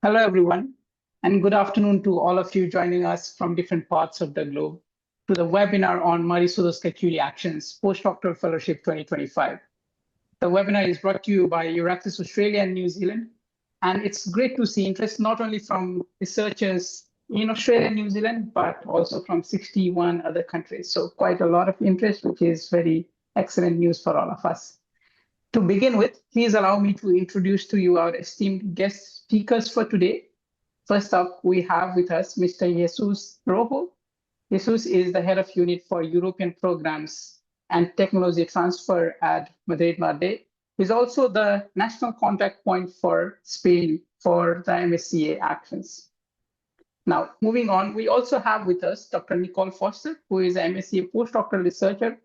Hello, everyone, and good afternoon to all of you joining us from different parts of the globe to the webinar on Marie Sklodowska-Curie Actions, Postdoctoral Fellowship 2025. The webinar is brought to you by Euraxis Australia and New Zealand, and it's great to see interest not only from researchers in Australia and New Zealand, but also from 61 other countries. So quite a lot of interest, which is very excellent news for all of us. To begin with, please allow me to introduce to you our esteemed guest speakers for today. First up, we have with us Mr. Jesús Rojo. Jesús is the head of unit for European programs and technology transfer at madri+d. He's also the national contact point for Spain for the MSCA Actions. Now, moving on, we also have with us Dr. Nicole Foster, who is an MSCA postdoctoral researcher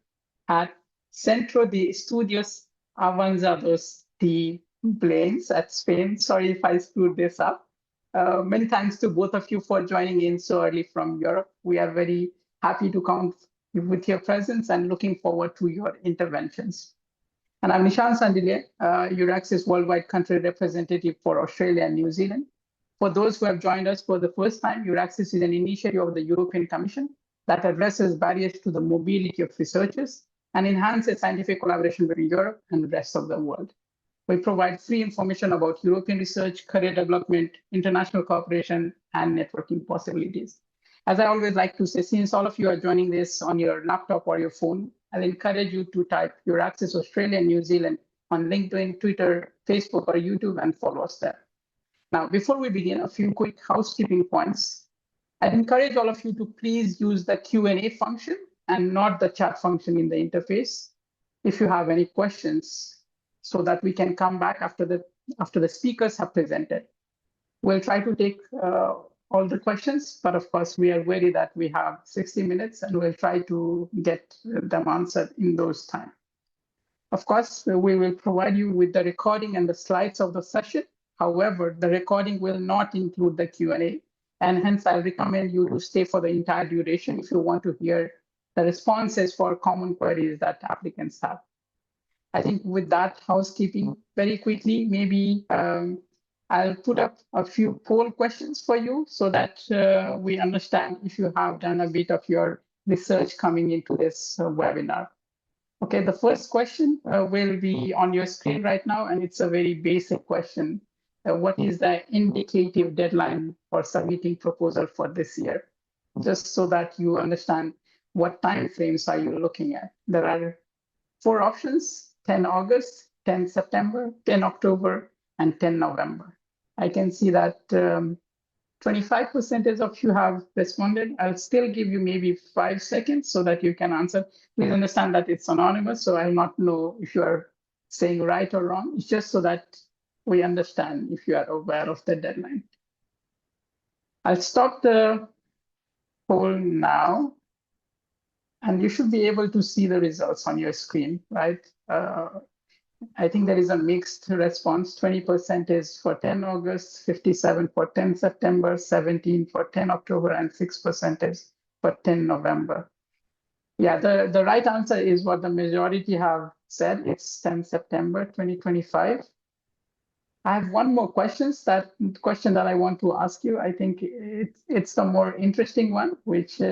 at Centro de Estudios Avanzados de Blanes at Spain. Sorry if I screwed this up. Many thanks to both of you for joining in so early from Europe. We are very happy to count with your presence and looking forward to your interventions. And I'm Nishan Sandile, Euraxis Worldwide Country Representative for Australia and New Zealand. For those who have joined us for the first time, Euraxis is an initiative of the European Commission that addresses barriers to the mobility of researchers and enhances scientific collaboration between Europe and the rest of the world. We provide free information about European research, career development, international cooperation, and networking possibilities. As I always like to say, since all of you are joining this on your laptop or your phone, I'll encourage you to type Euraxis Australia and New Zealand on LinkedIn, Twitter, Facebook, or YouTube and follow us there. Now, before we begin, a few quick housekeeping points. I'd encourage all of you to please use the Q&A function and not the chat function in the interface if you have any questions, so that we can come back after the speakers have presented. We'll try to take all the questions, but of course we are wary that we have 60 minutes and we'll try to get them answered in those time. Of course, we will provide you with the recording and the slides of the session. However, the recording will not include the Q&A, and hence I'll recommend you to stay for the entire duration if you want to hear the responses for common queries that applicants have. I think with that housekeeping, very quickly, maybe I'll put up a few poll questions for you so that we understand if you have done a bit of your research coming into this webinar. Okay, the first question will be on your screen right now, and it's a very basic question. What is the indicative deadline for submitting proposal for this year? Just so that you understand what time frames are you looking at. There are 4 options: 10 August, 10 September, 10 October, and 10 November. I can see that 25% of you have responded. I'll still give you maybe 5 seconds so that you can answer. Please understand that it's anonymous, so I'll not know if you are saying right or wrong. It's just so that we understand if you are aware of the deadline. I'll stop the poll now. And you should be able to see the results on your screen, right? I think there is a mixed response. 20% is for 10 August, 57% for 10 September, 17% for 10 October, and 6% is for 10 November. Yeah, the right answer is what the majority have said. It's 10 September 2025. I have one more question that I want to ask you. I think it's the more interesting one, which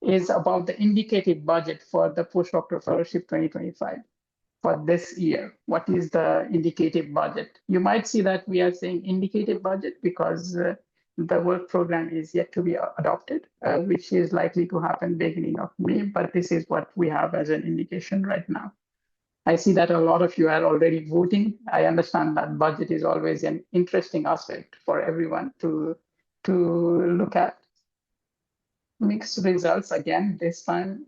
is about the indicated budget for the Postdoctoral Fellowship 2025 for this year. What is the indicated budget? You might see that we are saying indicated budget because the work program is yet to be adopted, which is likely to happen beginning of May, but this is what we have as an indication right now. I see that a lot of you are already voting. I understand that budget is always an interesting aspect for everyone to look at. Mixed results again, this time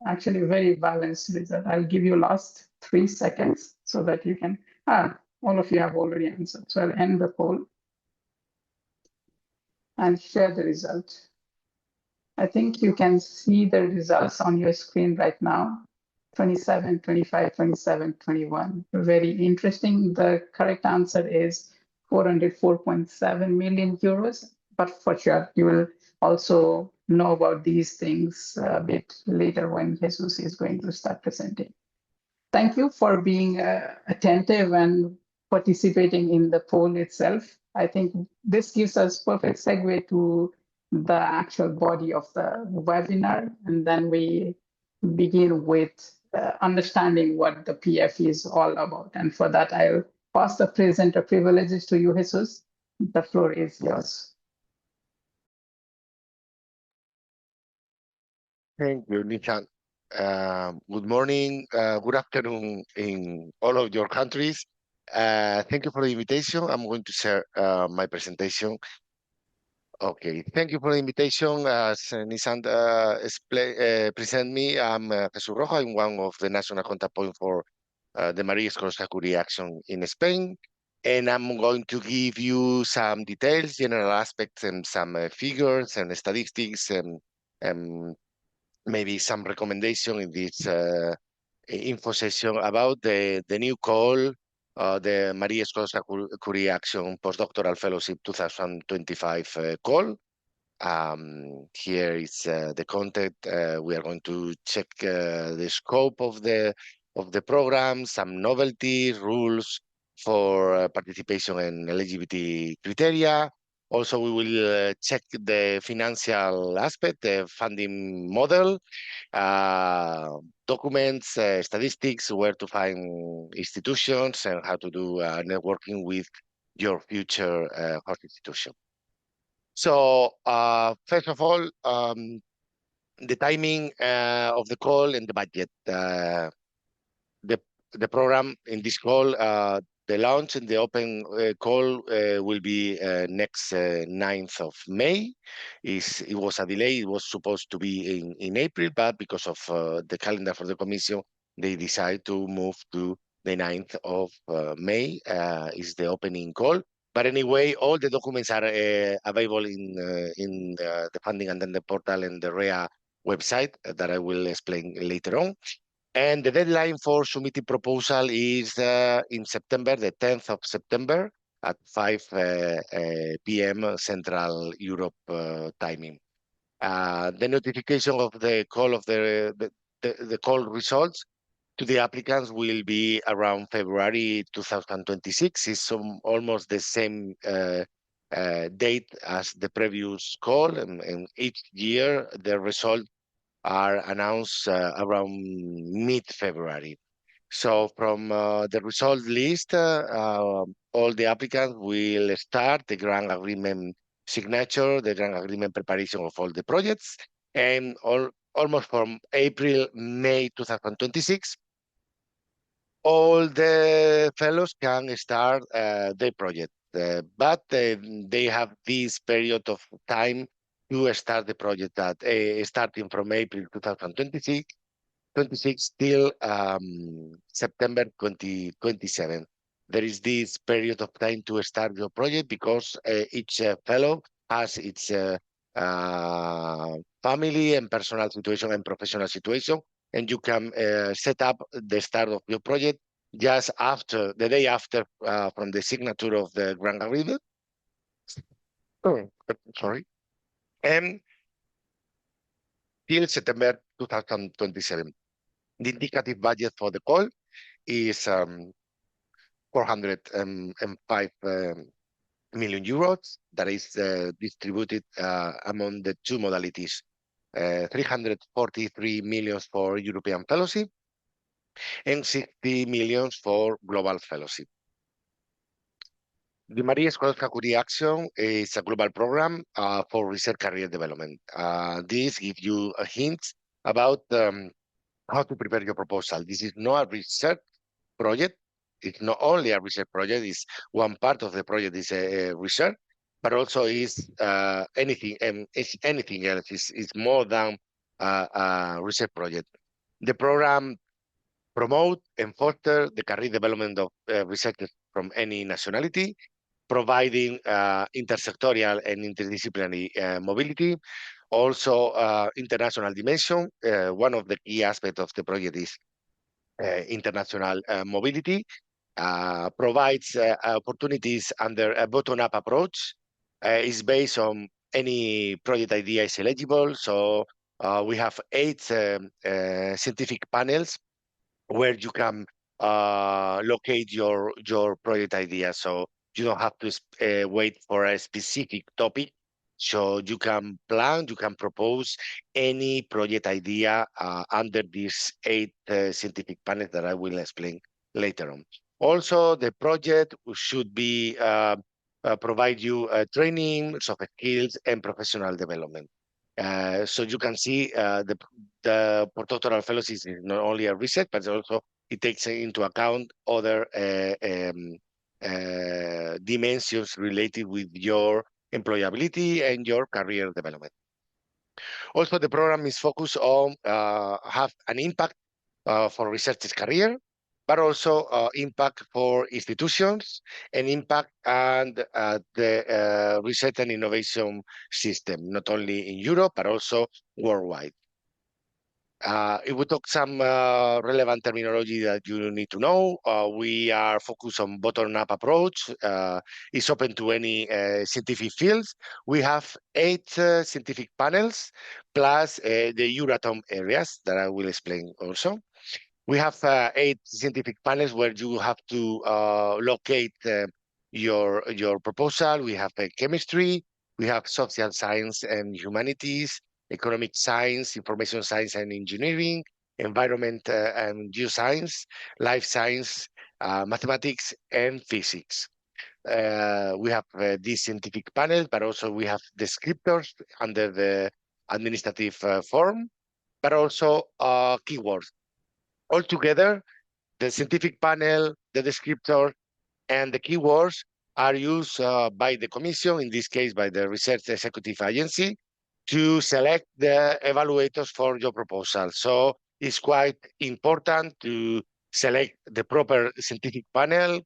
actually very balanced result. I'll give you last 3 seconds so that you can, all of you have already answered. So I'll end the poll and share the result. I think you can see the results on your screen right now. 27, 25, 27, 21. Very interesting. The correct answer is 404.7 million euros, but for sure you will also know about these things a bit later when Jesús is going to start presenting. Thank you for being attentive and participating in the poll itself. I think this gives us perfect segue to the actual body of the webinar, and then we begin with understanding what the PF is all about. And for that, I'll pass the presenter privileges to you, Jesús. The floor is yours. Thank you, Nishan. Good morning, good afternoon in all of your countries. Thank you for the invitation. I'm going to share my presentation. Okay, thank you for the invitation. As Nishan present me, I'm Jesús Rojo. I'm one of the national contact point for the Marie Sklodowska-Curie Action in Spain. And I'm going to give you some details, general aspects, and some figures and statistics and maybe some recommendation in this info session about the new call, the Marie Sklodowska-Curie Action Postdoctoral Fellowship 2025 call. Here is the content. We are going to check the scope of the program, some novelty rules for participation and eligibility criteria. Also, we will check the financial aspect, the funding model, documents, statistics, where to find institutions, and how to do networking with your future host institution. So, first of all, the timing of the call and the budget. The program in this call, the launch and the open call will be next 9th of May. It was a delay. It was supposed to be in April, but because of the calendar for the commission, they decided to move to the 9th of May is the opening call. But anyway, all the documents are available in the funding and then the portal and the REA website that I will explain later on. And the deadline for submitting proposal is in September, the 10th of September at 5 p.m. Central Europe timing. The notification of the call of the call results to the applicants will be around February 2026. It's almost the same date as the previous call, and each year the results are announced around mid-February. So from the result list, all the applicants will start the grant agreement signature, the grant agreement preparation of all the projects, and almost from April, May 2026, all the fellows can start their project, but they have this period of time to start the project that starting from April 2026 till September 2027. There is this period of time to start your project because each fellow has its family and personal situation and professional situation, and you can set up the start of your project just after, the day after from the signature of the grant agreement. Sorry. And till September 2027. The indicative budget for the call is 405 million euros. That is distributed among the two modalities, 343 million for European Fellowship and 60 million for Global Fellowship. The Marie Sklodowska-Curie Action is a global program for research career development. This gives you a hint about how to prepare your proposal. This is not a research project. It's not only a research project. It's one part of the project is a research, but also is anything else. It's more than a research project. The program promote and foster the career development of researchers from any nationality, providing intersectorial and interdisciplinary mobility, also international dimension. One of the key aspects of the project is international mobility, provides opportunities under a bottom-up approach, is based on any project idea is eligible. So we have 8 scientific panels where you can locate your project idea. So you don't have to wait for a specific topic. So you can plan, you can propose any project idea under these 8 scientific panels that I will explain later on. Also, the project should be provide you training, soft skills, and professional development. So you can see the postdoctoral fellowship is not only a research, but also it takes into account other dimensions related with your employability and your career development. Also, the program is focused on have an impact for researchers' career, but also impact for institutions and impact and the research and innovation system, not only in Europe, but also worldwide. If we talk some relevant terminology that you need to know, we are focused on bottom-up approach. It's open to any scientific fields. We have 8 scientific panels, plus the Euratom areas that I will explain also. We have 8 scientific panels where you have to locate your proposal. We have chemistry, we have social science and humanities, economic science, information science and engineering, environment and geoscience, life science, mathematics, and physics. We have these scientific panels, but also we have descriptors under the administrative form, but also keywords. Altogether, the scientific panel, the descriptor, and the keywords are used by the Commission, in this case by the Research Executive Agency, to select the evaluators for your proposal. So it's quite important to select the proper scientific panel,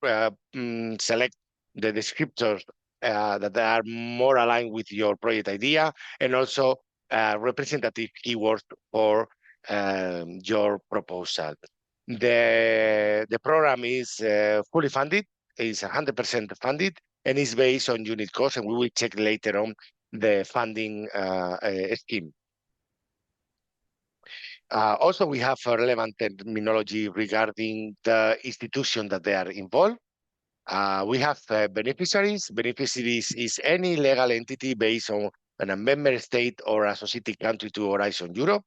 select the descriptors that are more aligned with your project idea, and also representative keywords for your proposal. The program is fully funded, is 100% funded, and is based on unit cost, and we will check later on the funding scheme. Also, we have a relevant terminology regarding the institution that they are involved. We have beneficiaries. Beneficiaries is any legal entity based on a member state or associated country to Horizon Europe.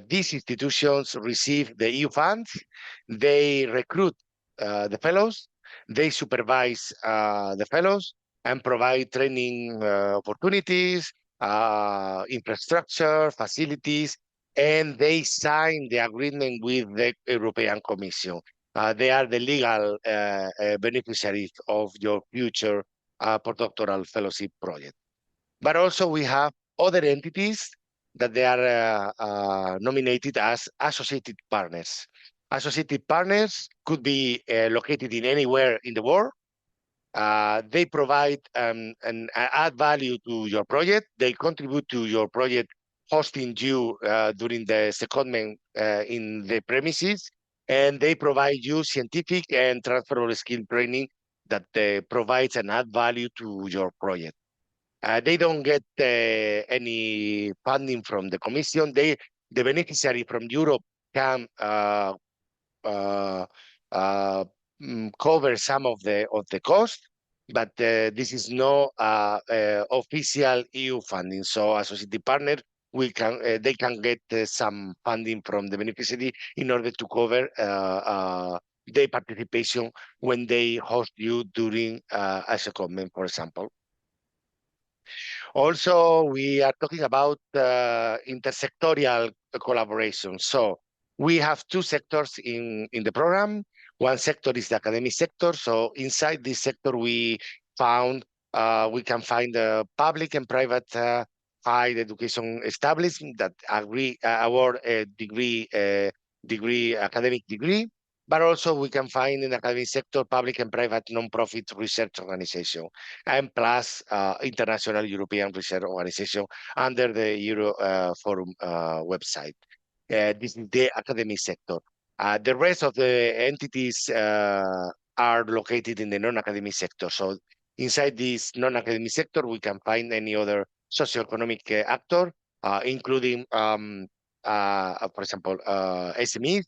These institutions receive the EU funds, they recruit the fellows, they supervise the fellows, and provide training opportunities, infrastructure, facilities, and they sign the agreement with the European Commission. They are the legal beneficiaries of your future postdoctoral fellowship project. But also we have other entities that they are nominated as associated partners. Associated partners could be located in anywhere in the world. They provide and add value to your project. They contribute to your project, hosting you during the secondment in the premises, and they provide you scientific and transferable skill training that provides and add value to your project. They don't get any funding from the Commission. The beneficiary from Europe can cover some of the cost, but this is no official EU funding. So, associated partner, they can get some funding from the beneficiary in order to cover their participation when they host you during a secondment, for example. Also, we are talking about intersectorial collaboration. So we have 2 sectors in the program. One sector is the academic sector. So inside this sector, we can find public and private higher education establishments that award a academic degree. But also we can find in the academic sector public and private non-profit research organization, and plus international European research organization under the Euro Forum website. This is the academic sector. The rest of the entities are located in the non-academic sector. So inside this non-academic sector, we can find any other socioeconomic actor, including, for example, SMEs.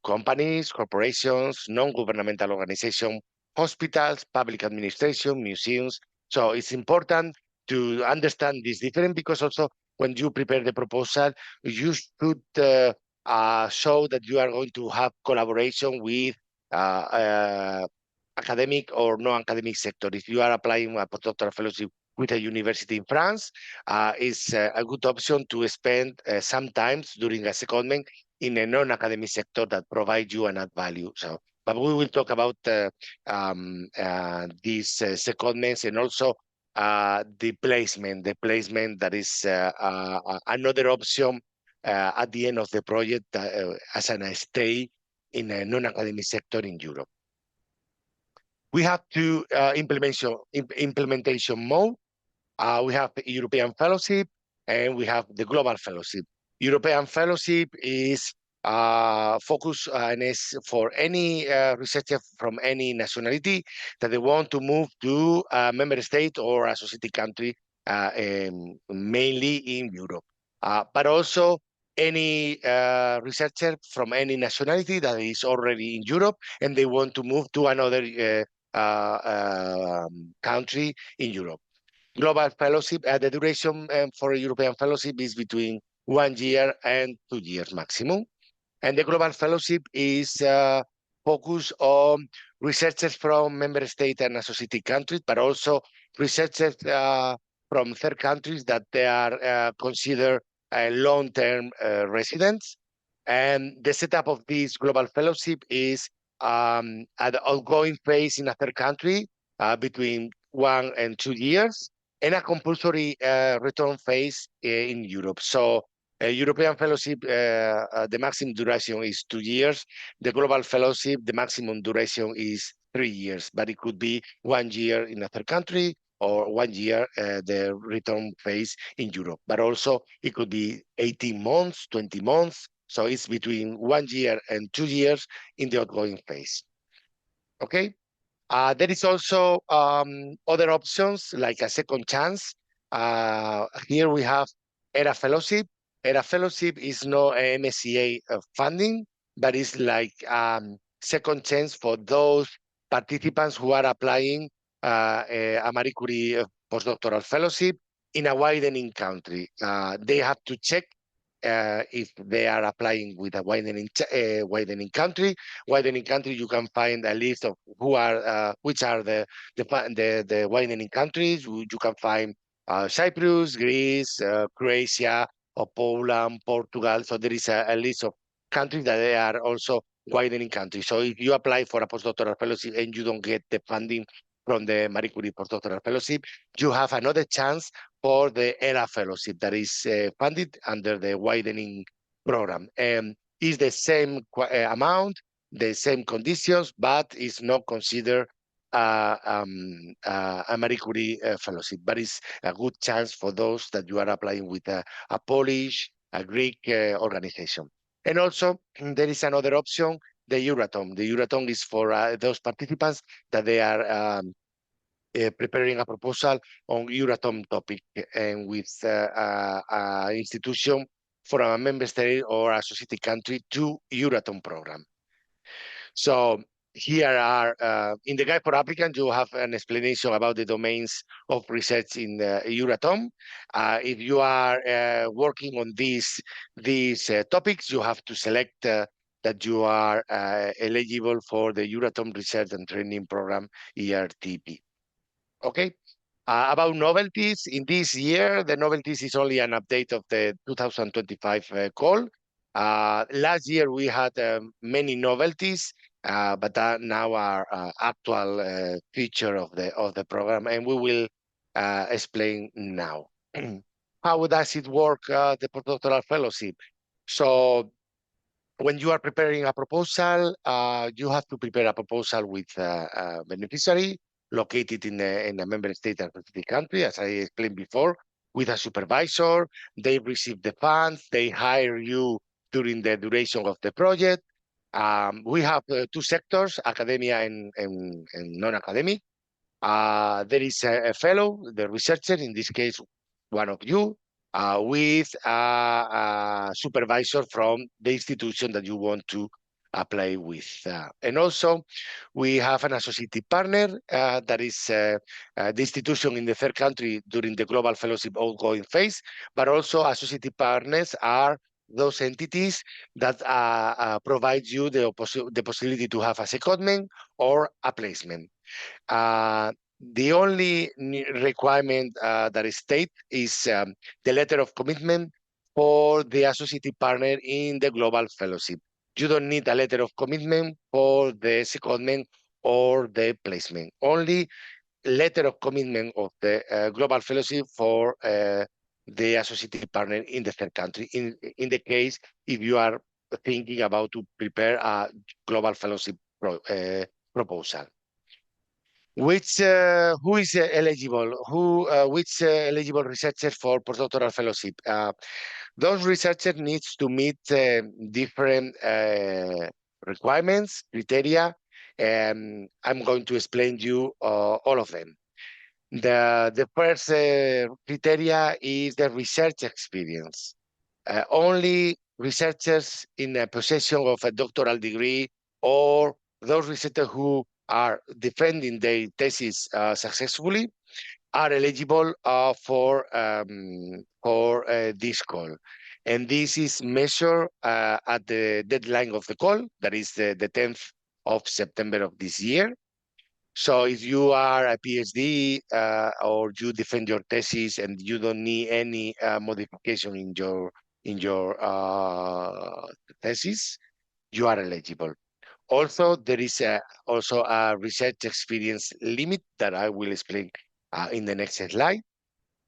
companies, corporations, non-governmental organizations, hospitals, public administration, museums. So it's important to understand this different, because also when you prepare the proposal, you should show that you are going to have collaboration with academic or non-academic sector. If you are applying a postdoctoral fellowship with a university in France, it's a good option to spend some time during a secondment in a non-academic sector that provides you an add value. So, but we will talk about these secondments, and also the placement that is another option at the end of the project as a stay in a non-academic sector in Europe. We have two implementation mode. We have the European Fellowship and we have the Global Fellowship. European Fellowship is focused and is for any researcher from any nationality that they want to move to a member state or associated country, mainly in Europe. But also any researcher from any nationality that is already in Europe and they want to move to another country in Europe. Global Fellowship, the duration for a European Fellowship is between 1 year and 2 years maximum. And the Global Fellowship is focused on researchers from member state and associated countries, but also researchers from third countries that they are considered long-term residents. And the setup of this Global Fellowship is at the ongoing phase in a third country between 1 and 2 years, and a compulsory return phase in Europe. So European Fellowship, the maximum duration is 2 years. The Global Fellowship, the maximum duration is 3 years, but it could be 1 year in a third country or 1 year the return phase in Europe. But also it could be 18 months, 20 months. So it's between 1 year and 2 years in the ongoing phase. Okay. There is also other options like a second chance. Here we have ERA Fellowship. ERA Fellowship is not MSCA funding, but it's like second chance for those participants who are applying a Marie Curie Postdoctoral Fellowship in a widening country. They have to check if they are applying with a widening country. Widening country, you can find a list of who are which are the widening countries. You can find Cyprus, Greece, Croatia, or Poland, Portugal. So there is a list of countries that they are also widening countries. So if you apply for a postdoctoral fellowship and you don't get the funding from the Marie Curie Postdoctoral Fellowship, you have another chance for the ERA Fellowship that is funded under the widening program. It's the same amount, the same conditions, but it's not considered a Marie Curie Fellowship, but it's a good chance for those that you are applying with a Polish, a Greek organization. And also, there is another option, the Euratom. The Euratom is for those participants that they are preparing a proposal on Euratom topic and with an institution for a member state or associated country to Euratom program. So here are, in the guide for applicants, you have an explanation about the domains of research in Euratom. If you are working on these topics, you have to select that you are eligible for the Euratom Research and Training Program, ERTP. Okay. About novelties, in this year, the novelties is only an update of the 2025 call. Last year we had many novelties, but now are actual feature of the program, and we will explain now. How does it work, the postdoctoral fellowship? So when you are preparing a proposal, you have to prepare a proposal with a beneficiary located in a member state and specific country, as I explained before, with a supervisor. They receive the funds, they hire you during the duration of the project. We have two sectors, academia and non-academic. There is a fellow, the researcher, in this case, one of you, with a supervisor from the institution that you want to apply with. And also, we have an associated partner that is the institution in the third country during the global fellowship ongoing phase, but also associated partners are those entities that provide you the possibility to have a secondment or a placement. The only requirement that is state is the letter of commitment for the associated partner in the global fellowship. You don't need a letter of commitment for the secondment or the placement. Only letter of commitment of the global fellowship for the associated partner in the third country. In the case, if you are thinking about to prepare a global fellowship proposal. Who is eligible? Which eligible researchers for postdoctoral fellowship? Those researchers needs to meet different requirements, criteria, and I'm going to explain you all of them. The first criteria is the research experience. Only researchers in the possession of a doctoral degree or those researchers who are defending their thesis successfully are eligible for this call. And this is measured at the deadline of the call, that is the 10th of September of this year. So if you are a PhD or you defend your thesis and you don't need any modification in your thesis, you are eligible. Also, there is also a research experience limit that I will explain in the next slide.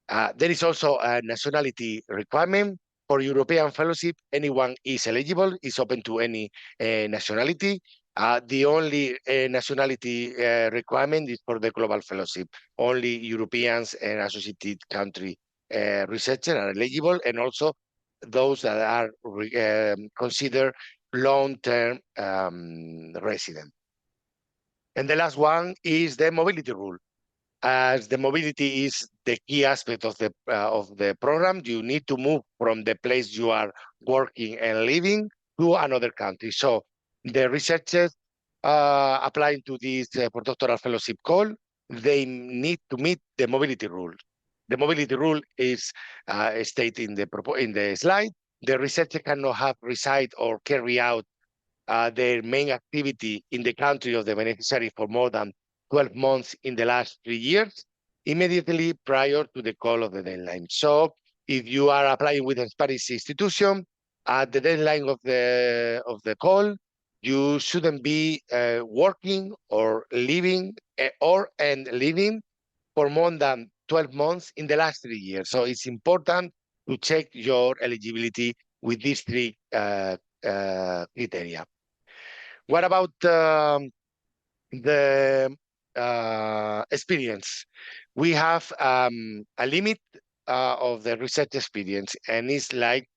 There is also a nationality requirement for European fellowship. Anyone is eligible, is open to any nationality. The only nationality requirement is for the global fellowship. Only Europeans and associated country researchers are eligible, and also those that are considered long-term resident. And the last one is the mobility rule. As the mobility is the key aspect of the program, you need to move from the place you are working and living to another country. So the researchers applying to this postdoctoral fellowship call, they need to meet the mobility rule. The mobility rule is stated in the slide. The researcher cannot have reside or carry out their main activity in the country of the beneficiary for more than 12 months in the last 3 years, immediately prior to the call of the deadline. So if you are applying with a Spanish institution, at the deadline of the call, you shouldn't be working or living living for more than 12 months in the last 3 years. So it's important to check your eligibility with these three criteria. What about the experience? We have a limit of the research experience, and it's like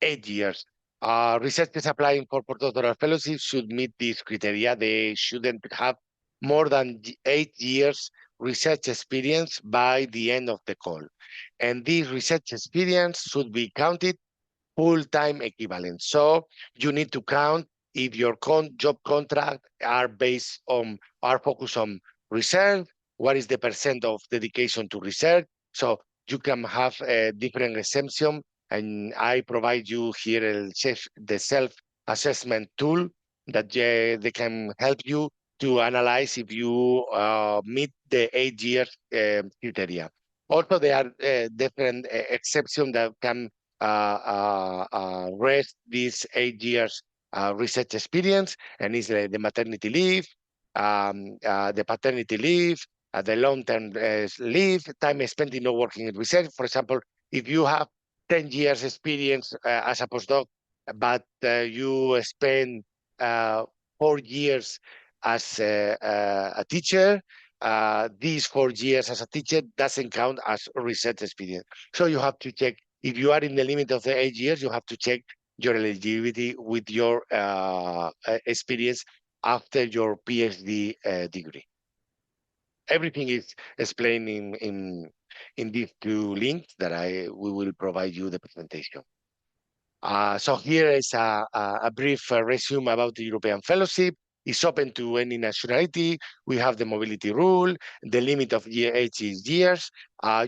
8 years. Researchers applying for postdoctoral fellowship should meet these criteria. They shouldn't have more than 8 years research experience by the end of the call. And this research experience should be counted full-time equivalent. So you need to count if your job contract are focused on research, what is the % of dedication to research. So you can have a different exemption, and I provide you here the self-assessment tool that they can help you to analyze if you meet the 8 years criteria. Also, there are different exceptions that can rest these 8 years research experience, and is the maternity leave, the paternity leave, the long-term leave, time spent in not working in research. For example, if you have 10 years experience as a postdoc, but you spend 4 years as a teacher, these 4 years as a teacher doesn't count as research experience. So you have to check. If you are in the limit of the 8 years, you have to check your eligibility with your experience after your PhD degree. Everything is explained in these 2 links that we will provide you the presentation. So here is a brief resume about the European Fellowship. It's open to any nationality. We have the mobility rule. The limit of age is years.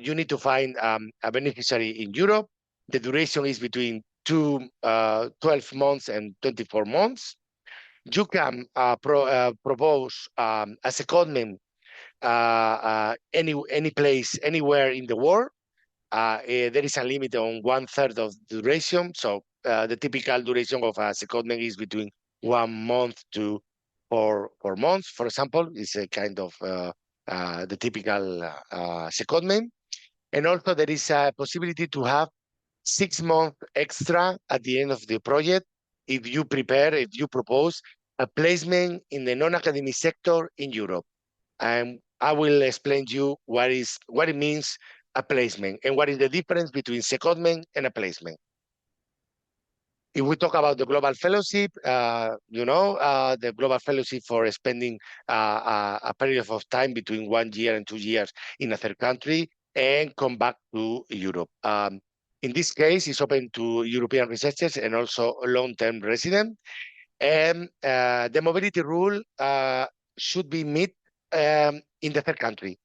You need to find a beneficiary in Europe. The duration is between 12 months and 24 months. You can propose a secondment any place, anywhere in the world. There is a limit on 1/3 of the duration. So the typical duration of a secondment is between 1 month to 4 months, for example, is a kind of the typical secondment. And also there is a possibility to have 6 months extra at the end of the project if you propose a placement in the non-academic sector in Europe. And I will explain to you what it means a placement and what is the difference between secondment and a placement. If we talk about the Global Fellowship, the Global Fellowship for spending a period of time between 1 year and 2 years in a third country and come back to Europe. In this case, it's open to European researchers and also long-term residents. And the mobility rule should be met in the third country,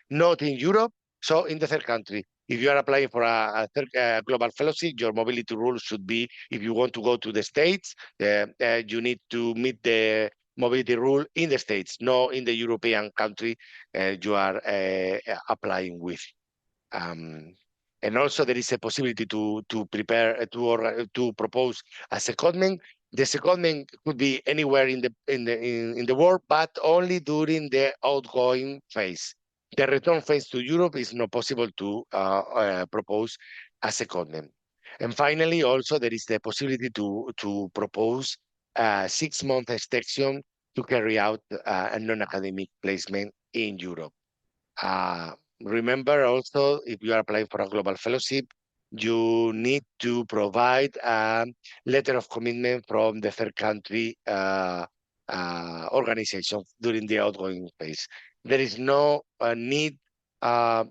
not in Europe, so in the third country. If you are applying for a third global fellowship, your mobility rule should be, if you want to go to the States, you need to meet the mobility rule in the States, not in the European country you are applying with. And also there is a possibility to propose a secondment. The secondment could be anywhere in the world, but only during the outgoing phase. The return phase to Europe is not possible to propose a secondment. And finally, also there is the possibility to propose a 6-month extension to carry out a non-academic placement in Europe. Remember also, if you are applying for a global fellowship, you need to provide a letter of commitment from the third country organization during the outgoing phase. There is no need a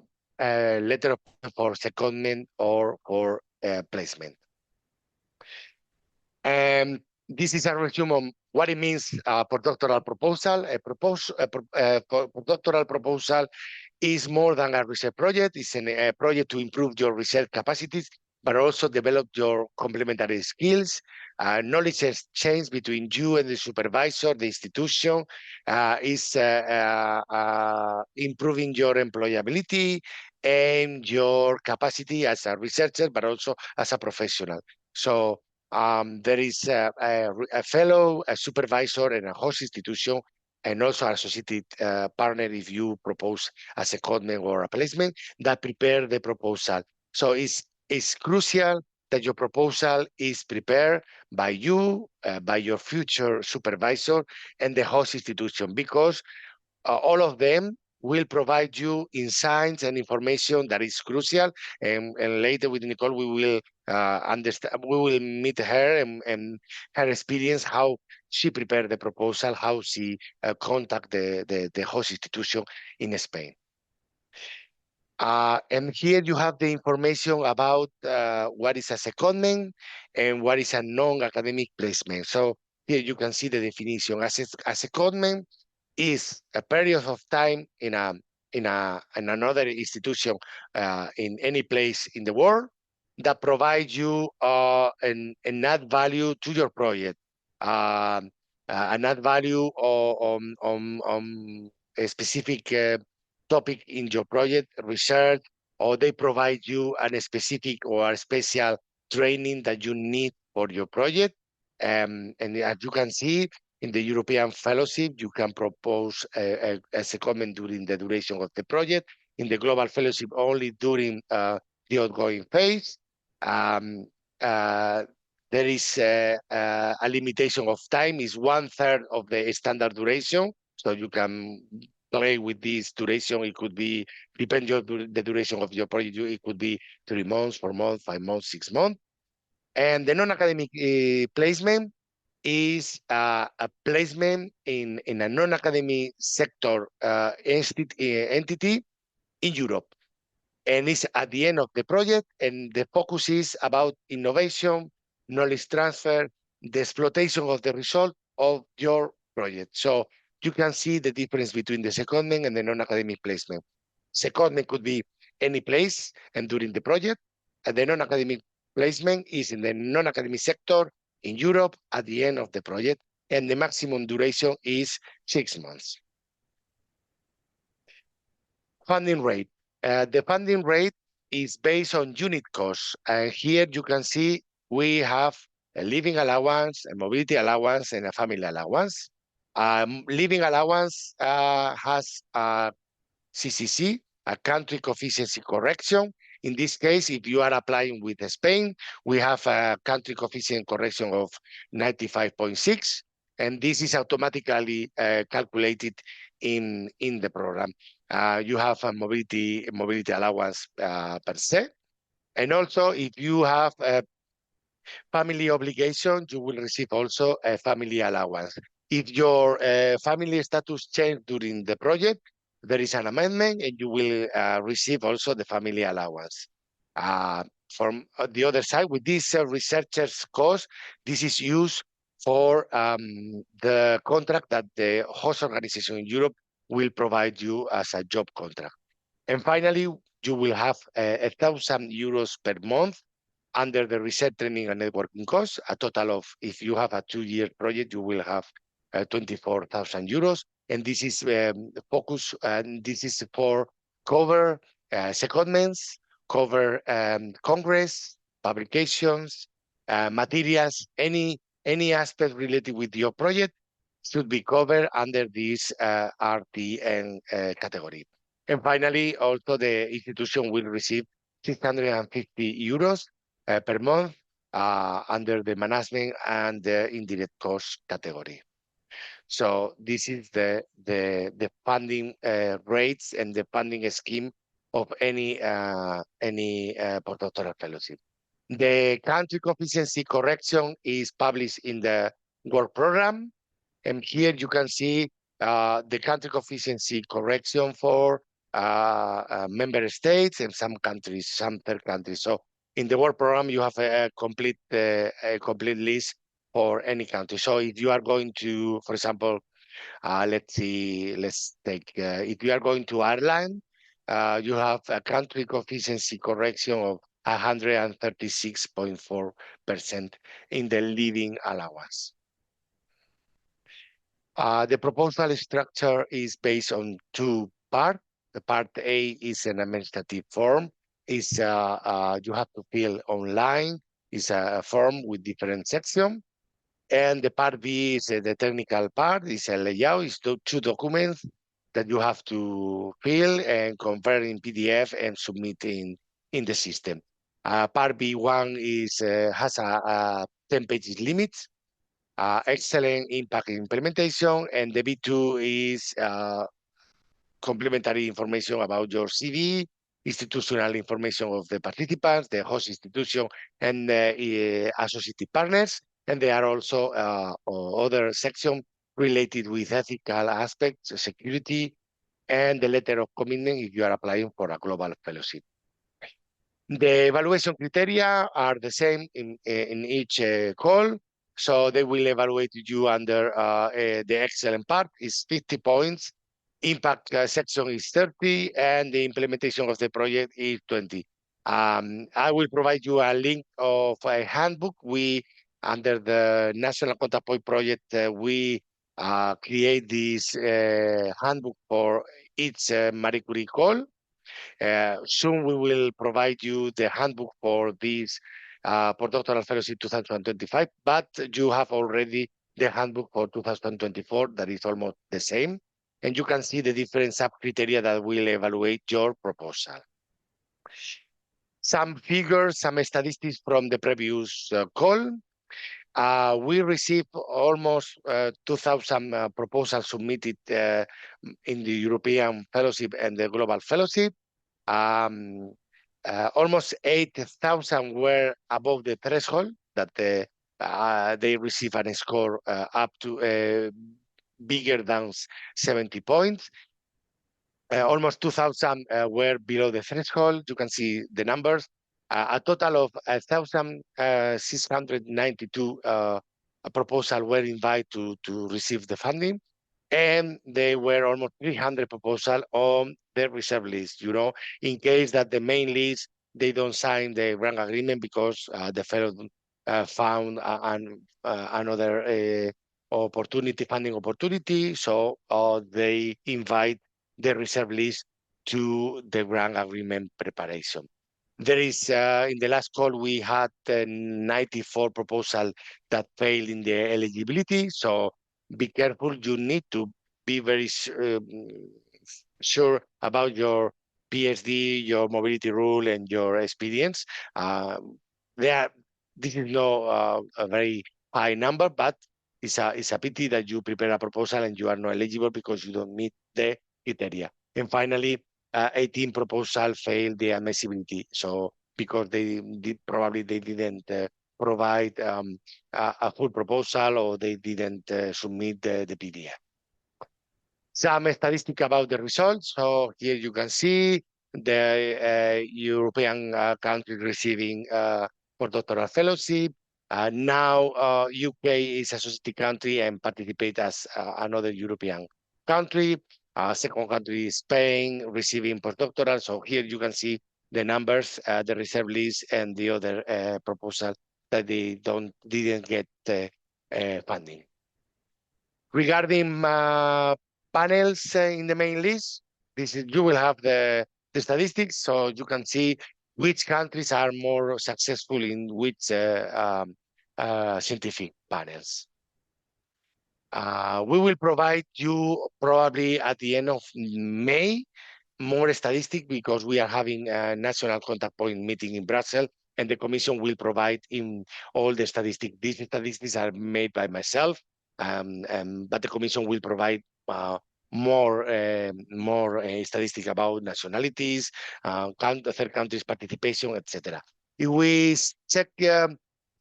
letter for secondment or for placement. And this is a resume on what it means postdoctoral proposal. A postdoctoral proposal is more than a research project. It's a project to improve your research capacities, but also develop your complementary skills. Knowledge exchange between you and the supervisor, the institution, is improving your employability and your capacity as a researcher, but also as a professional. So there is a fellow, a supervisor, and a host institution, and also an associated partner if you propose a secondment or a placement that prepare the proposal. So it's crucial that your proposal is prepared by you, by your future supervisor, and the host institution, because all of them will provide you insights and information that is crucial. And later with Nicole, we will understand. We will meet her and her experience, how she prepared the proposal, how she contact the host institution in Spain. And here you have the information about what is a secondment and what is a non-academic placement. So here you can see the definition. As a secondment is a period of time in another institution in any place in the world that provides you an add value to your project, an add value on a specific topic in your project, research, or they provide you a specific or a special training that you need for your project. And as you can see, in the European Fellowship, you can propose a secondment during the duration of the project. In the Global Fellowship, only during the ongoing phase. There is a limitation of time, is 1/3 of the standard duration. So you can play with this duration. It could be, depending on the duration of your project, it could be 3 months, 4 months, 5 months, 6 months. And the non-academic placement is a placement in a non-academic sector entity in Europe. and it's at the end of the project, and the focus is about innovation, knowledge transfer, the exploitation of the result of your project. So you can see the difference between the secondment and the non-academic placement. Secondment could be any place and during the project, and the non-academic placement is in the non-academic sector in Europe at the end of the project, and the maximum duration is 6 months. Funding rate. The funding rate is based on unit costs. And here you can see we have a living allowance, a mobility allowance, and a family allowance. Living allowance has a CCC, a country coefficient correction. In this case, if you are applying with Spain, we have a country coefficient correction of 95.6, and this is automatically calculated in the program. You have a mobility allowance per se, and also if you have a family obligation, you will receive also a family allowance. If your family status changed during the project, there is an amendment and you will receive also the family allowance. From the other side, with this researcher's cost, this is used for the contract that the host organization in Europe will provide you as a job contract. And finally, you will have 1,000 euros per month under the research training and networking costs. A total of, if you have a 2-year project, you will have 24,000 euros. And this is focus, and this is for cover secondments, cover congress, publications, materials, any aspect related with your project should be covered under this RTN category. And finally, also the institution will receive 650 euros per month under the management and the indirect cost category. So this is the funding rates and the funding scheme of any postdoctoral fellowship. The country coefficient correction is published in the work program, and here you can see the country coefficient correction for member states and some countries, some third countries. So in the work program, you have a complete list for any country. So if you are going to, for example, let's take, if you are going to Ireland, you have a country coefficient correction of 136.4% in the living allowance. The proposal structure is based on 2 parts. The part A is an administrative form. Is you have to fill online. It's a form with different sections. And the part B is the technical part. It's a layout. It's 2 documents that you have to fill and convert in PDF and submit in the system. Part B1 is has a 10 pages limit. Excellent impact implementation, and the B2 is complementary information about your CV, institutional information of the participants, the host institution, and associated partners. And there are also other sections related with ethical aspects, security, and the letter of commitment if you are applying for a global fellowship. The evaluation criteria are the same in each call. So they will evaluate you under the excellent part is 50 points, impact section is 30, and the implementation of the project is 20. I will provide you a link of a handbook. We, under the National Contact Point project, we create this handbook for each Marie Curie call. Soon we will provide you the handbook for this Postdoctoral Fellowship 2025, but you have already the handbook for 2024 that is almost the same. And you can see the different sub-criteria that will evaluate your proposal. Some figures, some statistics from the previous call. We received almost 2,000 proposals submitted in the European Fellowship and the Global Fellowship. Almost 8,000 were above the threshold that they receive a score up to bigger than 70 points. almost 2,000 were below the threshold. You can see the numbers. A total of 1,692 proposals were invited to receive the funding. And there were almost 300 proposals on the reserve list, in case that the main list, they don't sign the grant agreement because the fellow found another funding opportunity. So they invite the reserve list to the grant agreement preparation. There is, in the last call, we had 94 proposals that failed in the eligibility. So be careful. You need to be very sure about your PSD, your mobility rule, and your experience. This is not a very high number, but it's a pity that you prepare a proposal and you are not eligible because you don't meet the criteria. And finally, 18 proposals failed the admissibility. So because they probably didn't provide a full proposal or they didn't submit the PDF. Some statistics about the results. So here you can see the European country receiving postdoctoral fellowship. Now UK is associated country and participate as another European country. Second country is Spain receiving postdoctoral. So here you can see the numbers, the reserve list, and the other proposal that they didn't get funding. Regarding panels in the main list, you will have the statistics, so you can see which countries are more successful in which scientific panels. We will provide you probably at the end of May more statistics because we are having a national contact point meeting in Brussels, and the Commission will provide in all the statistics. These statistics are made by myself, but the Commission will provide more statistics about nationalities, third countries' participation, etc. If we check the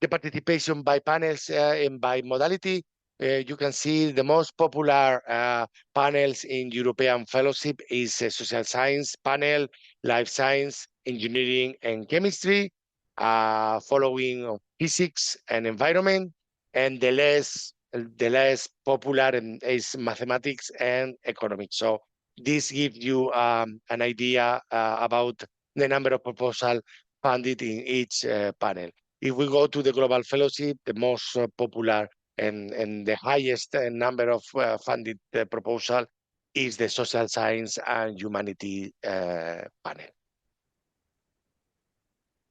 participation by panels and by modality, you can see the most popular panels in European Fellowship is social science panel, life science, engineering, and chemistry, following physics and environment, and the less popular is mathematics and economics. So this gives you an idea about the number of proposals funded in each panel. If we go to the Global Fellowship, the most popular and the highest number of funded proposal is the social science and humanity panel.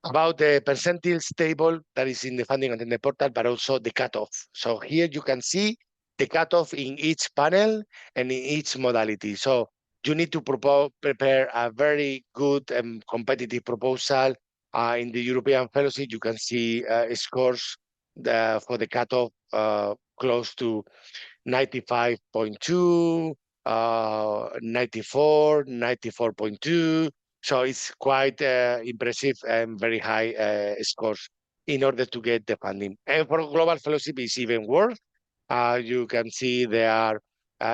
About the percentiles table that is in the funding and in the portal, but also the cutoff. So here you can see the cutoff in each panel and in each modality. So you need to prepare a very good and competitive proposal. In the European Fellowship, you can see scores for the cutoff close to 95.2, 94, 94.2. So it's quite impressive and very high scores in order to get the funding. And for Global Fellowship, it's even worse. You can see they are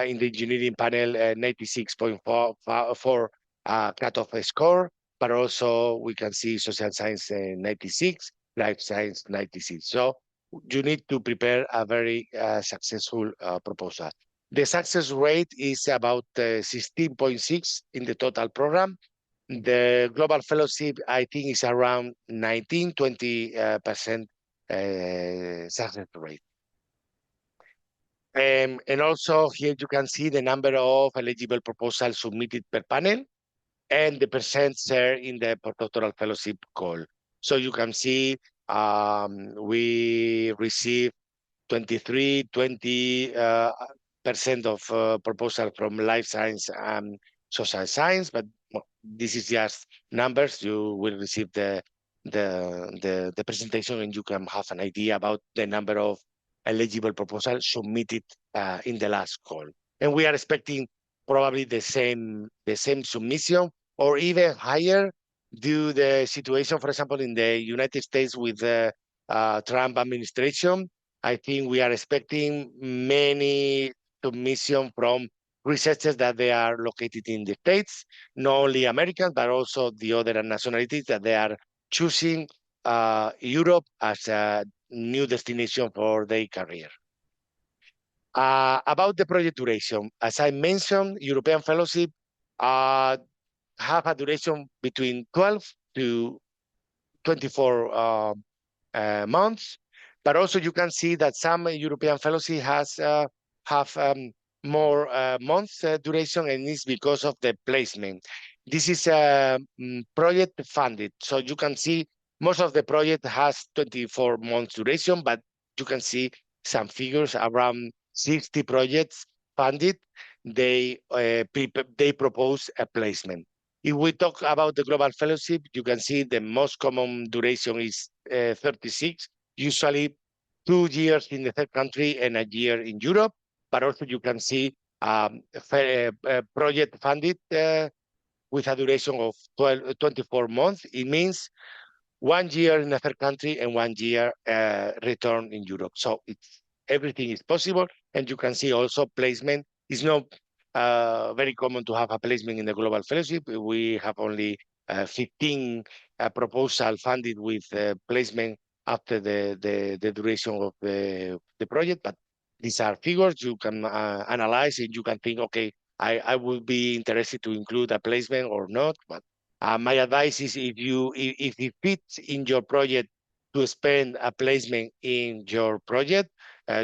in the engineering panel 96.4 cutoff score, but also we can see social science 96, life science 96. So you need to prepare a very successful proposal. The success rate is about 16.6 in the total program. The Global Fellowship, I think, is around 19-20% success rate. And also here you can see the number of eligible proposals submitted per panel and the percent share in the postdoctoral fellowship call. So you can see we received 20% of proposal from life science and social science, but this is just numbers. You will receive the presentation and you can have an idea about the number of eligible proposals submitted in the last call. And we are expecting probably the same submission or even higher due to the situation, for example, in the United States with the Trump administration. I think we are expecting many submissions from researchers that they are located in the States, not only Americans, but also the other nationalities that they are choosing Europe as a new destination for their career. About the project duration, as I mentioned, European Fellowship have a duration between 12 to 24 months, but also you can see that some European Fellowship have more months duration, and it's because of the placement. This is project funded, so you can see most of the project has 24 months duration, but you can see some figures around 60 projects funded. They propose a placement. If we talk about the global fellowship, you can see the most common duration is 36, usually 2 years in the third country and a year in Europe. But also you can see project funded with a duration of 24 months. It means 1 year in a third country and 1 year return in Europe. So everything is possible. And you can see also placement is not very common to have a placement in the global fellowship. We have only 15 proposal funded with placement after the duration of the project. But these are figures you can analyze, and you can think, okay, I would be interested to include a placement or not. But my advice is if it fits in your project to spend a placement in your project,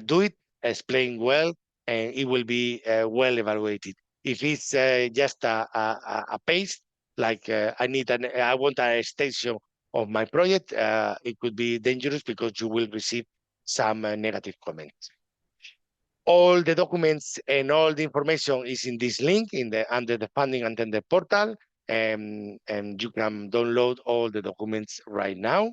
do it, explain well, and it will be well evaluated. If it's just a paste, like I want an extension of my project, it could be dangerous because you will receive some negative comments. All the documents and all the information is in this link under the funding and tender portal, and you can download all the documents right now.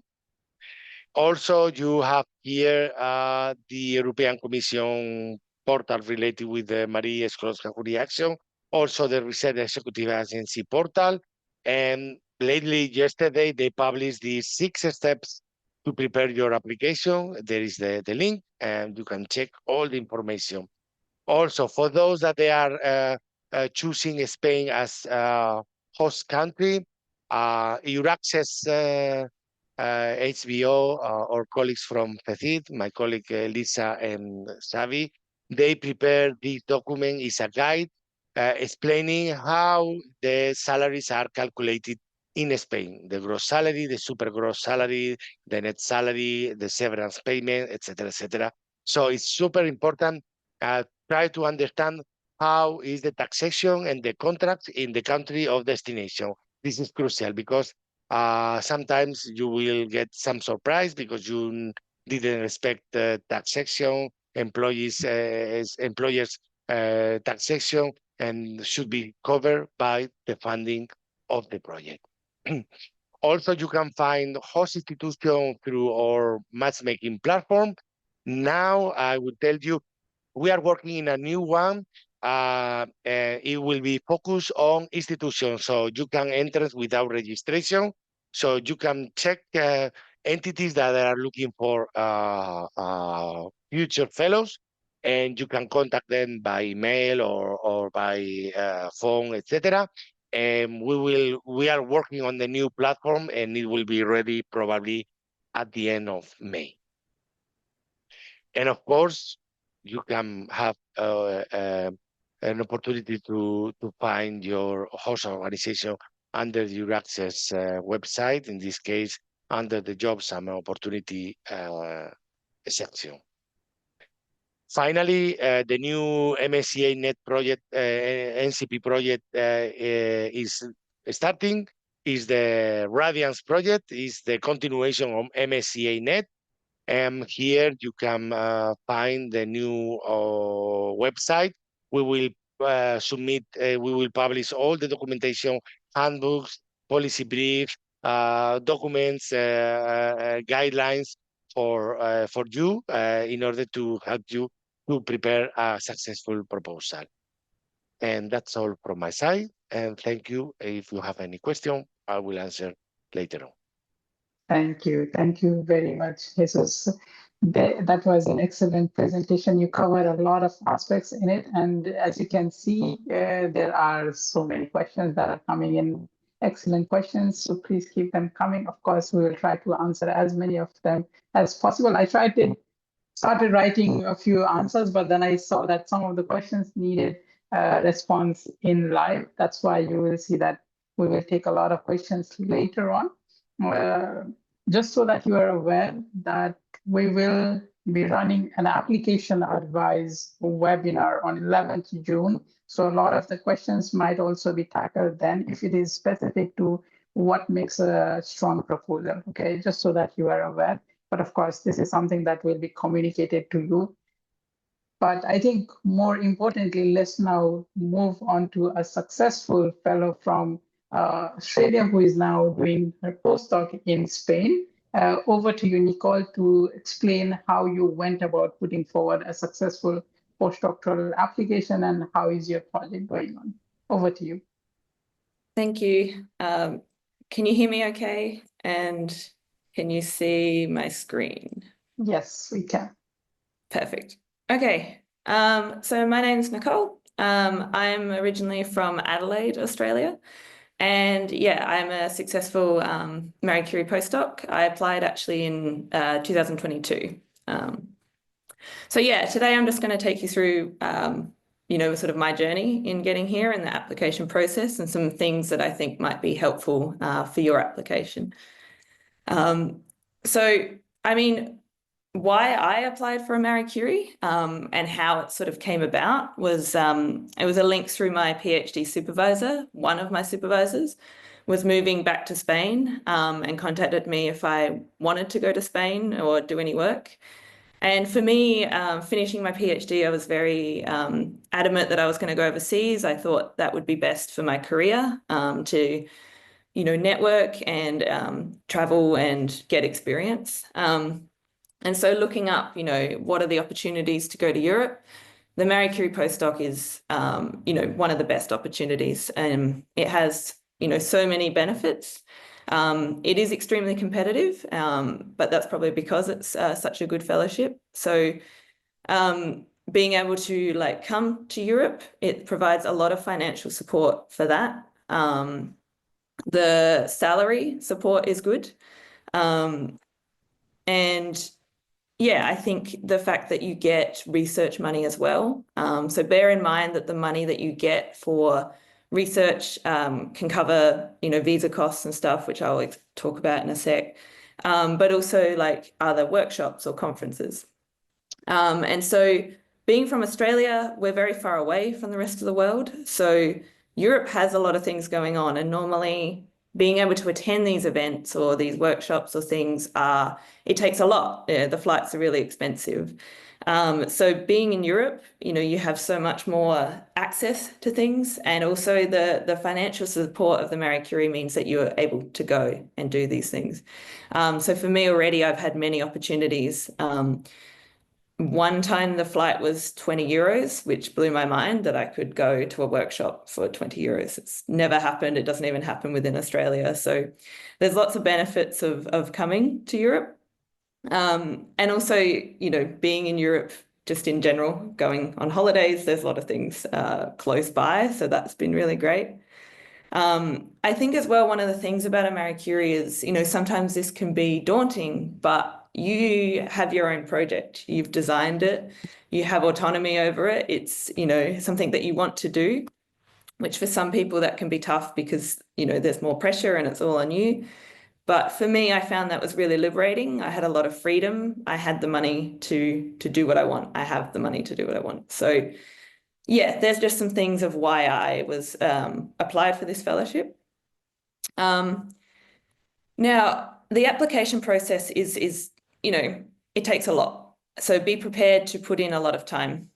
Also, you have here the European Commission portal related with the Marie Sklodowska-Curie Action, also the Research Executive Agency portal. And lately, yesterday, they published the 6 steps to prepare your application. There is the link, and you can check all the information. Also, for those that they are choosing Spain as host country, your access HBO or colleagues from FECID, my colleague Lisa and Xavi, they prepare this document. Is a guide explaining how the salaries are calculated in Spain, the gross salary, the super gross salary, the net salary, the severance payment, etc., etc. So it's super important. Try to understand how is the taxation and the contracts in the country of destination. This is crucial because sometimes you will get some surprise because you didn't expect taxation, employers taxation, and should be covered by the funding of the project. Also, you can find host institution through our matchmaking platform. Now, I will tell you, we are working in a new one. It will be focused on institutions, so you can enter without registration. So you can check entities that are looking for future fellows, and you can contact them by email or by phone, etc. And we are working on the new platform, and it will be ready probably at the end of May. And of course, you can have an opportunity to find your host organization under your access website, in this case, under the Jobs and Opportunity section. Finally, the new MSCA Net project, NCP project is starting, is the Radiance project, is the continuation of MSCA Net. And here you can find the new website. We will we will publish all the documentation, handbooks, policy briefs, documents, guidelines for you in order to help you to prepare a successful proposal. And that's all from my side. And thank you. If you have any question, I will answer later on. Thank you. Thank you very much, Jesus. That was an excellent presentation. You covered a lot of aspects in it. And as you can see, there are so many questions that are coming in. Excellent questions. So please keep them coming. Of course, we will try to answer as many of them as possible. I started writing a few answers, but then I saw that some of the questions needed response in live. That's why you will see that we will take a lot of questions later on. Just so that you are aware that we will be running an application advice webinar on 11th June. So a lot of the questions might also be tackled then if it is specific to what makes a strong proposal, okay, just so that you are aware. But of course, this is something that will be communicated to you. But I think more importantly, let's now move on to a successful fellow from Australia who is now doing her postdoc in Spain. Over to you, Nicole, to explain how you went about putting forward a successful postdoctoral application and how is your project going on. Over to you. Thank you. Can you hear me okay? And can you see my screen? Yes, we can. Perfect. Okay. So my name's Nicole. I'm originally from Adelaide, Australia. And yeah, I'm a successful Marie Curie postdoc. I applied actually in 2022. So yeah, today I'm just going to take you through, sort of my journey in getting here and the application process and some things that I think might be helpful for your application. So, I mean, why I applied for a Marie Curie and how it sort of came about was it was a link through my PhD supervisor. One of my supervisors was moving back to Spain and contacted me if I wanted to go to Spain or do any work. And for me, finishing my PhD, I was very adamant that I was going to go overseas. I thought that would be best for my career to, network and travel and get experience. And so looking up, what are the opportunities to go to Europe? The Marie Curie postdoc is, one of the best opportunities. It has, so many benefits. It is extremely competitive, but that's probably because it's such a good fellowship. So being able to come to Europe, it provides a lot of financial support for that. The salary support is good. And yeah, I think the fact that you get research money as well. So bear in mind that the money that you get for research can cover, visa costs and stuff, which I'll talk about in a sec, but also like other workshops or conferences. And so being from Australia, we're very far away from the rest of the world. So Europe has a lot of things going on, and normally being able to attend these events or these workshops or things, it takes a lot. The flights are really expensive. So being in Europe, you have so much more access to things, and also the financial support of the Marie Curie means that you're able to go and do these things. So for me already, I've had many opportunities. One time the flight was 20 euros, which blew my mind that I could go to a workshop for 20 euros. It's never happened. It doesn't even happen within Australia. So there's lots of benefits of coming to Europe. And also, being in Europe just in general, going on holidays, there's a lot of things close by. So that's been really great. I think as well, one of the things about a Marie Curie is, sometimes this can be daunting, but you have your own project. You've designed it. You have autonomy over it. It's, something that you want to do, which for some people that can be tough because, there's more pressure and it's all on you. But for me, I found that was really liberating. I had a lot of freedom. I had the money to do what I want. I have the money to do what I want. So yeah, there's just some things of why I was applied for this fellowship. Now, the application process is, it takes a lot. So be prepared to put in a lot of time.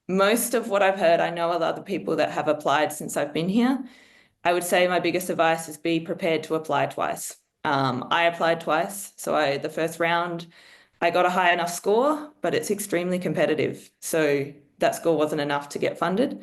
Most of what I've heard, I know a lot of the people that have applied since I've been here. I would say my biggest advice is be prepared to apply twice. I applied twice. So the first round, I got a high enough score, but it's extremely competitive. So that score wasn't enough to get funded.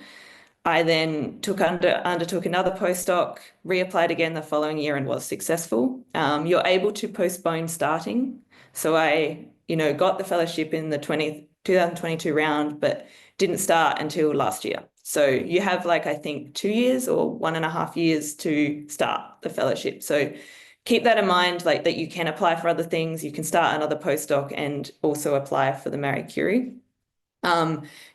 I then undertook another postdoc, reapplied again the following year and was successful. You're able to postpone starting. So I got the fellowship in the 2022 round, but didn't start until last year. So you have I think 2 years or 1.5 years to start the fellowship. So keep that in mind, that you can apply for other things. You can start another postdoc and also apply for the Marie Curie.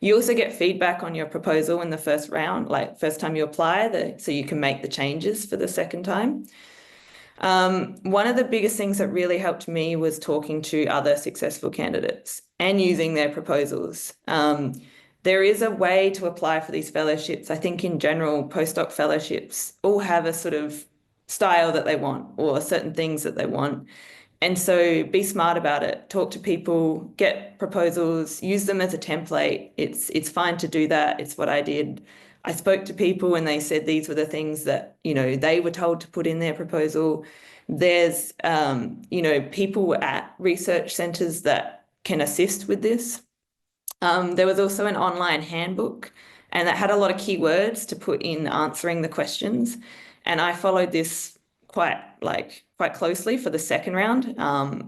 You also get feedback on your proposal in the first round, first time you apply, so you can make the changes for the second time. One of the biggest things that really helped me was talking to other successful candidates and using their proposals. There is a way to apply for these fellowships. I think in general, postdoc fellowships all have a sort of style that they want or certain things that they want. And so be smart about it. Talk to people, get proposals, use them as a template. It's fine to do that. It's what I did. I spoke to people and they said these were the things that, they were told to put in their proposal. There's, people at research centres that can assist with this. There was also an online handbook, and that had a lot of keywords to put in answering the questions. And I followed this quite closely for the second round.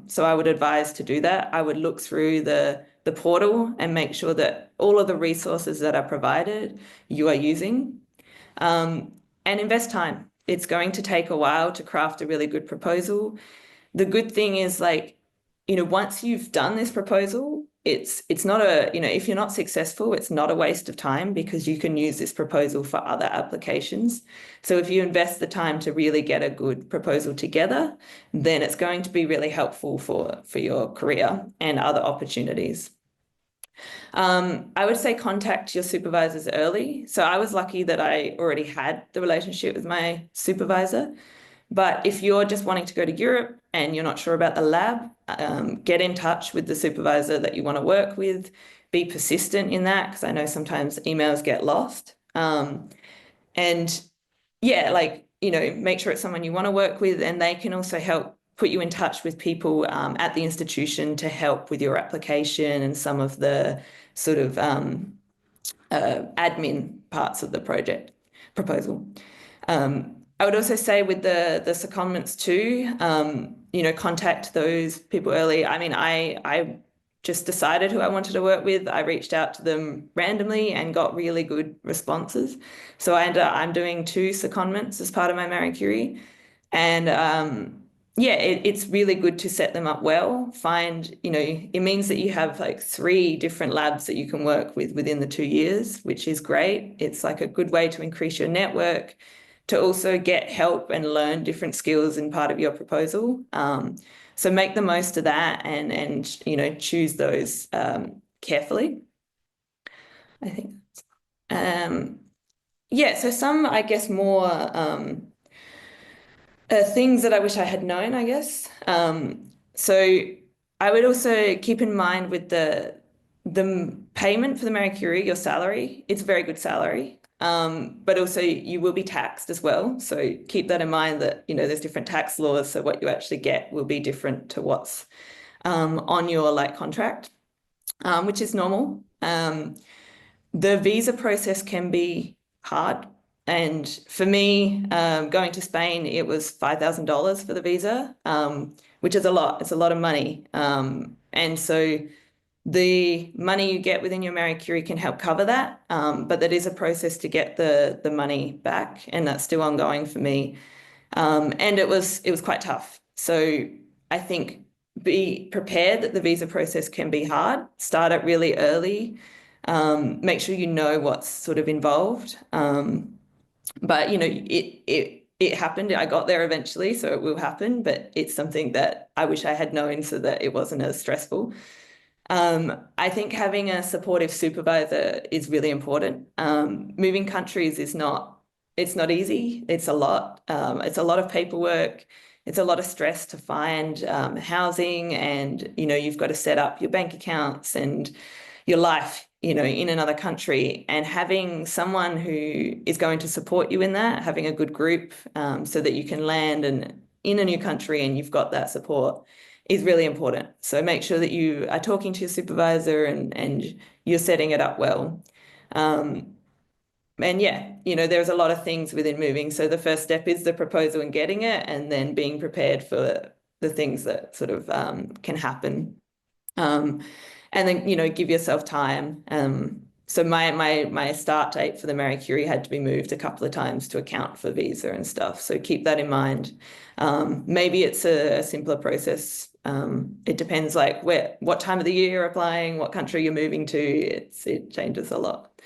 So I would advise to do that. I would look through the portal and make sure that all of the resources that are provided you are using, and invest time. It's going to take a while to craft a really good proposal. The good thing is once you've done this proposal, it's not if you're not successful, it's not a waste of time because you can use this proposal for other applications. So if you invest the time to really get a good proposal together, then it's going to be really helpful for your career and other opportunities. I would say contact your supervisors early. So I was lucky that I already had the relationship with my supervisor. But if you're just wanting to go to Europe and you're not sure about the lab, get in touch with the supervisor that you want to work with. Be persistent in that, because I know sometimes emails get lost. And yeah, make sure it's someone you want to work with, and they can also help put you in touch with people at the institution to help with your application and some of the sort of admin parts of the proposal. I would also say with the secondments too, contact those people early. I mean, I just decided who I wanted to work with. I reached out to them randomly and got really good responses. So I'm doing 2 secondments as part of my Marie Curie. And it's really good to set them up well. It means that you have 3 different labs that you can work with within the 2 years, which is great. It's a good way to increase your network, to also get help and learn different skills in part of your proposal. So make the most of that and choose those carefully, I think. So some, I guess, more things that I wish I had known, I guess. So I would also keep in mind with the payment for the Marie Curie, your salary, it's a very good salary. But also you will be taxed as well. So keep that in mind that, there's different tax laws. So what you actually get will be different to what's on your contract, which is normal. The visa process can be hard. And for me, going to Spain, it was $5,000 for the visa, which is a lot. It's a lot of money. And so the money you get within your Marie Curie can help cover that, but that is a process to get the money back, and that's still ongoing for me. And it was quite tough. So I think be prepared that the visa process can be hard. Start it really early. Make sure you know what's sort of involved. But it happened. I got there eventually, so it will happen. But it's something that I wish I had known so that it wasn't as stressful. I think having a supportive supervisor is really important. Moving countries it's not easy. It's a lot. It's a lot of paperwork. It's a lot of stress to find housing, and you've got to set up your bank accounts and your life, in another country. And having someone who is going to support you in that, having a good group, so that you can land in a new country and you've got that support, is really important. So make sure that you are talking to your supervisor and you're setting it up well. And there's a lot of things within moving. So the first step is the proposal and getting it, and then being prepared for the things that sort of can happen And then, you know, give yourself time. So my start date for the Marie Curie had to be moved a couple of times to account for visa and stuff. So keep that in mind. Maybe it's a simpler process. It depends like what time of the year you're applying, what country you're moving to. It changes a lot.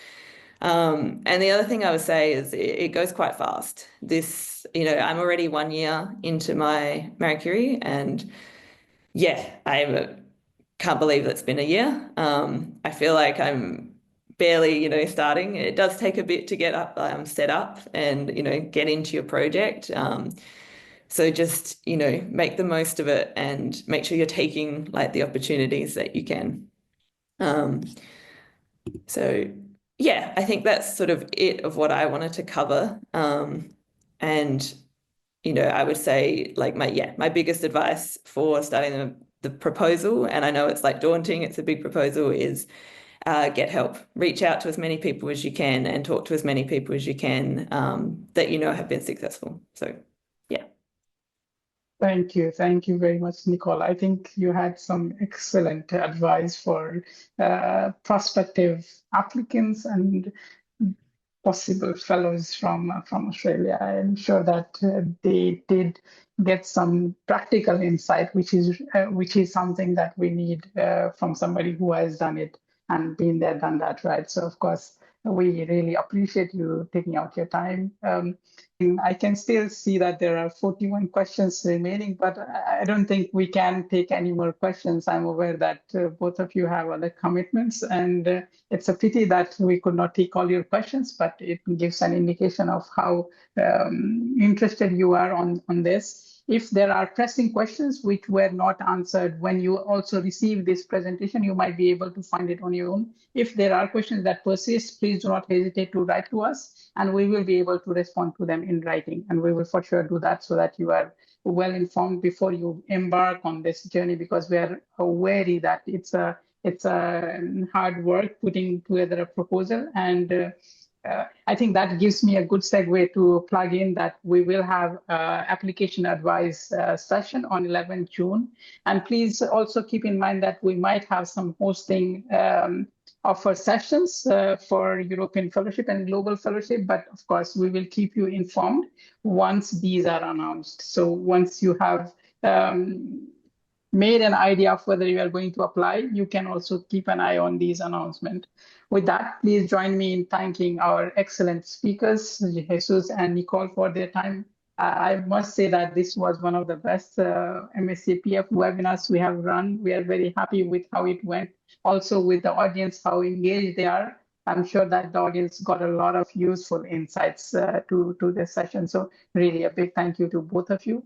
And the other thing I would say is it goes quite fast. This, you know, I'm already 1 year into my Marie Curie, and yeah, I can't believe it's been a year. I feel like I'm barely, you know, starting. It does take a bit to get up, set up and, you know, get into your project. So just, you know, make the most of it and make sure you're taking like the opportunities that you can. So yeah, I think that's sort of it of what I wanted to cover. And, you know, I would say like my biggest advice for starting the proposal, and I know it's like daunting, it's a big proposal, is get help. Reach out to as many people as you can and talk to as many people as you can that you know have been successful. So yeah. Thank you. Thank you very much, Nicole. I think you had some excellent advice for prospective applicants and possible fellows from Australia. I'm sure that they did get some practical insight, which is something that we need from somebody who has done it and been there, done that, right? So of course, we really appreciate you taking out your time. I can still see that there are 41 questions remaining, but I don't think we can take any more questions. I'm aware that both of you have other commitments, and it's a pity that we could not take all your questions, but it gives an indication of how interested you are on this. If there are pressing questions which were not answered when you also receive this presentation, you might be able to find it on your own. If there are questions that persist, please do not hesitate to write to us, and we will be able to respond to them in writing. And we will for sure do that so that you are well informed before you embark on this journey, because we are wary that it's a hard work putting together a proposal. And I think that gives me a good segue to plug in that we will have application advice session on 11 June. And please also keep in mind that we might have some hosting offer sessions for European Fellowship and Global Fellowship, but of course we will keep you informed once these are announced. So once you have made an idea of whether you are going to apply, you can also keep an eye on these announcements. With that, please join me in thanking our excellent speakers, Jesús and Nicole, for their time. I must say that this was one of the best MSCA PF webinars we have run. We are very happy with how it went. Also with the audience, how engaged they are. I'm sure that the audience got a lot of useful insights to this session. So really a big thank you to both of you.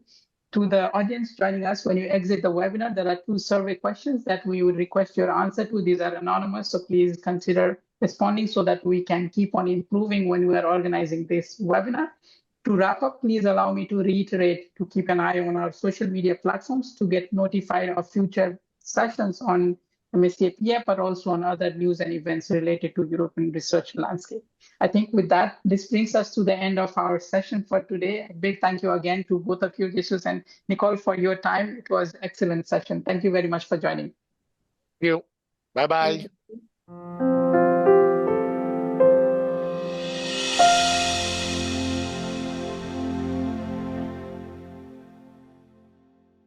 To the audience joining us, when you exit the webinar, there are 2 survey questions that we would request your answer to. These are anonymous, so please consider responding so that we can keep on improving when we are organizing this webinar. To wrap up, please allow me to reiterate to keep an eye on our social media platforms to get notified of future sessions on MSCA PF, but also on other news and events related to European research landscape. I think with that, this brings us to the end of our session for today. A big thank you again to both of you, Jesús and Nicole, for your time. It was an excellent session. Thank you very much for joining. Thank you. Bye-bye. Thank you.